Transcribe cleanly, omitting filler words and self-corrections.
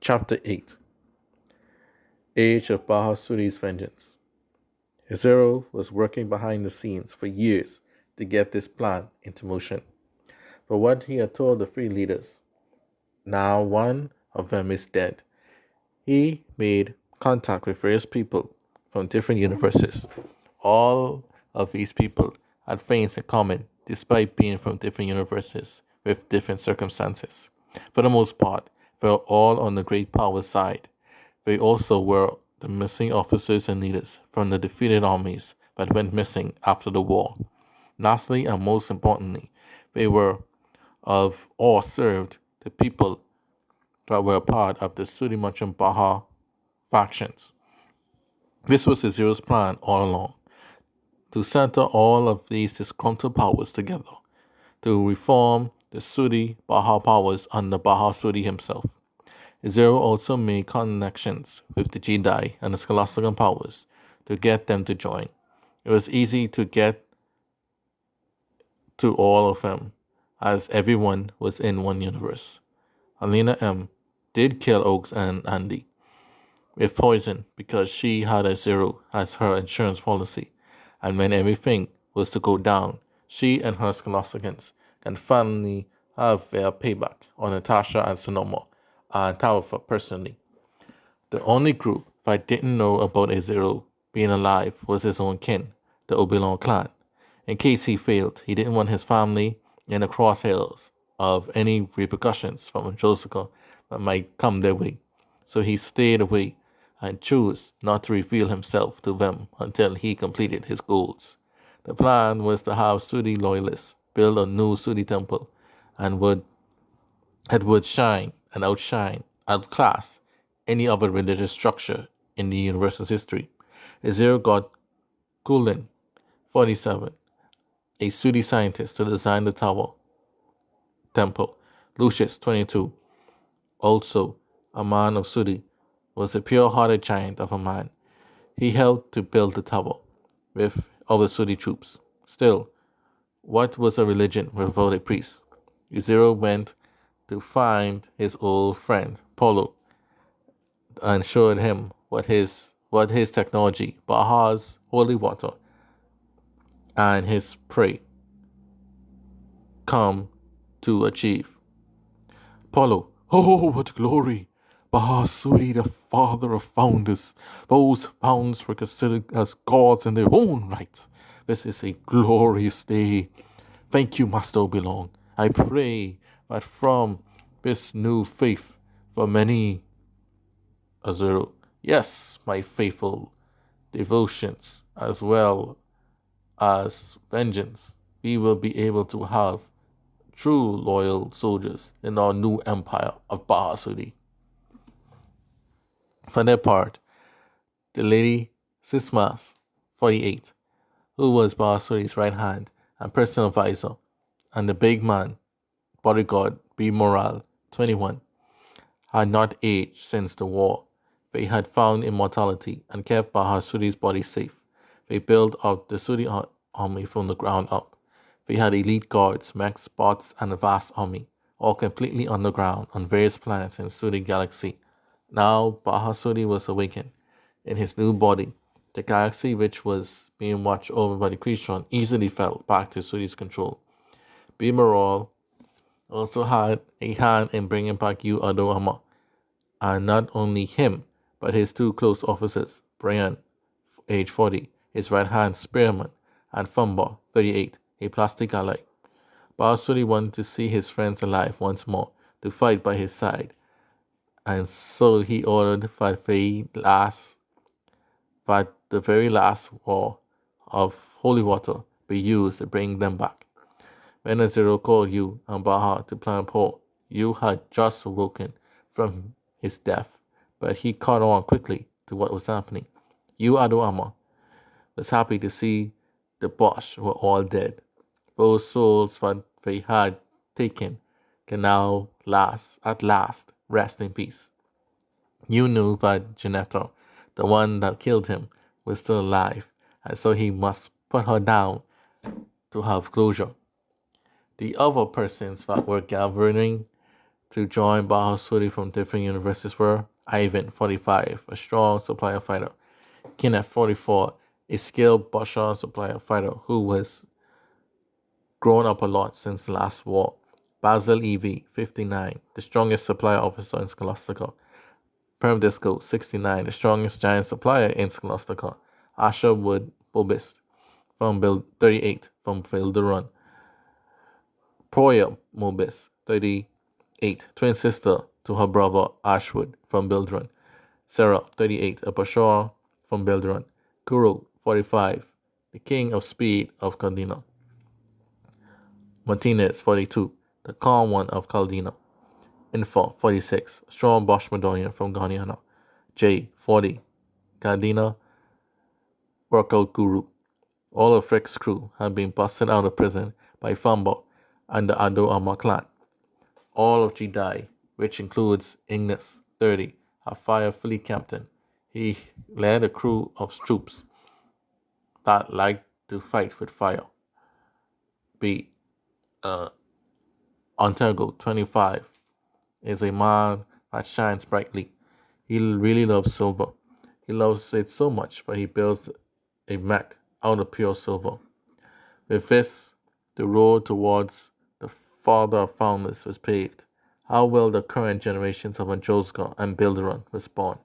Chapter 8. Age of Baha Sudi's Vengeance. Zero was working behind the scenes for years to get this plan into motion. For what he had told the three leaders, now one of them is dead. He made contact with various people from different universes. All of these people had things in common despite being from different universes with different circumstances. For the most part, they were all on the great power side. They also were the missing officers and leaders from the defeated armies that went missing after the war. Lastly, and most importantly, they were of all served the people that were a part of the Sudi Merchant Baha factions. This was Zero's plan all along, to center all of these disgruntled powers together, to reform the Sudi Baha powers under Baha Sudi himself. Zero also made connections with the Jedi and the Scholastical powers to get them to join. It was easy to get to all of them, as everyone was in one universe. Alina M. did kill Oaks and Andy with poison because she had a Zero as her insurance policy, and when everything was to go down, she and her Scholasticans can finally have their payback on Natasha and Sonoma and Taufa personally. The only group that didn't know about a Zero being alive was his own kin, the Oberon clan. In case he failed, he didn't want his family in the crosshairs of any repercussions from Androsica that might come their way. So he stayed away and chose not to reveal himself to them until he completed his goals. The plan was to have Sudi loyalists build a new Sudi temple and would shine and outclass any other religious structure in the universe's history. Zero got Kulin, 47, a Sudi scientist, to design the temple. Lucius, 22, also a man of Sudi, was a pure-hearted giant of a man. He helped to build the tower with other Sudi troops. Still, what was a religion without a priest? Zero went to find his old friend, Polo, and showed him what his technology, Baha's holy water, and his prey come to achieve. Polo, oh, what glory! Baha Sudi, the father of founders. Those founders were considered as gods in their own right. This is a glorious day. Thank you, Master Oberon. I pray that from this new faith for many Azuro, yes, my faithful devotions as well as vengeance, we will be able to have true loyal soldiers in our new empire of Baha Sudi. For their part, the Lady Sismas, 48, who was Baha Sudi's right hand and personal advisor, and the big man, bodyguard B. Morale, 21, had not aged since the war. They had found immortality and kept Baha Sudi's body safe. They built out the Sudi army from the ground up. They had elite guards, mechs, bots, and a vast army, all completely underground on various planets in Sudi galaxy. Now Baha Sudi was awakened in his new body. The galaxy, which was being watched over by the Krishon, easily fell back to Sudi's control. B. Morale also had a hand in bringing back Yu Adoama, and not only him, but his two close officers, Brian, age 40, his right hand Spearman, and Fumba, 38, a plastic ally. Baha Sudi wanted to see his friends alive once more, to fight by his side, and so he ordered that the very last war of holy water be used to bring them back. When Zero called Yu and Baha to plan Paul, Yu had just awoken from his death, but he caught on quickly to what was happening. Yu Adoama was happy to see the Bosch were all dead. Those souls that they had taken can now at last rest in peace. Yu knew that Janetta, the one that killed him, was still alive, and so he must put her down to have closure. The other persons that were gathering to join Baha Sudi from different universities were Ivan, 45, a strong supplier fighter; Kenneth, 44, a skilled Bashar supplier fighter who was grown up a lot since the last war; Basil EV, 59, the strongest supplier officer in Scholastica; Permdisco, 69, the strongest giant supplier in Scholastica; Asher Wood Bobist, from 38, from Filderon; Proya Mobis, 38, twin sister to her brother Ashwood from Bildron; Sarah, 38, a Bashar from Bildron; Kuro, 45, the king of speed of Caldina; Martinez, 42, the calm one of Caldina; Info, 46, strong Bosch Madonian from Ghanaiana; J, 40, Caldina workout guru. All of Frick's crew had been busted out of prison by Fambo and the Ado Ama clan. All of Jedi, which includes Ignis, 30, a fire fleet captain. He led a crew of troops that liked to fight with fire. B. Ontago, 25, is a man that shines brightly. He really loves silver. He loves it so much, but he builds a mech out of pure silver. With this, the road towards the father of founders was paved. How will the current generations of Androsica and Bilderon respond?